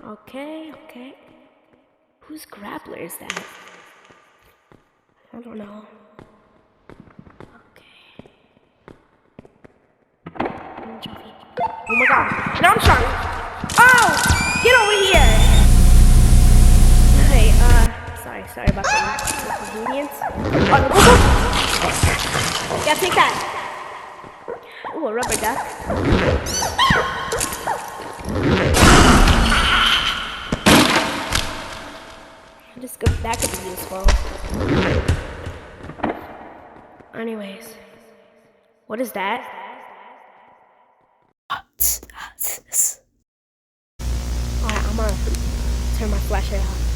Okay. Whose grappler is that? I don't know. Okay. Oh my god. An Armstrong! Oh! Get over here! Hey, sorry about the inconvenience. Yeah, take that. Ooh, a rubber duck. That could be useful. Anyways, what is that? Alright, I'm gonna turn my flashlight off.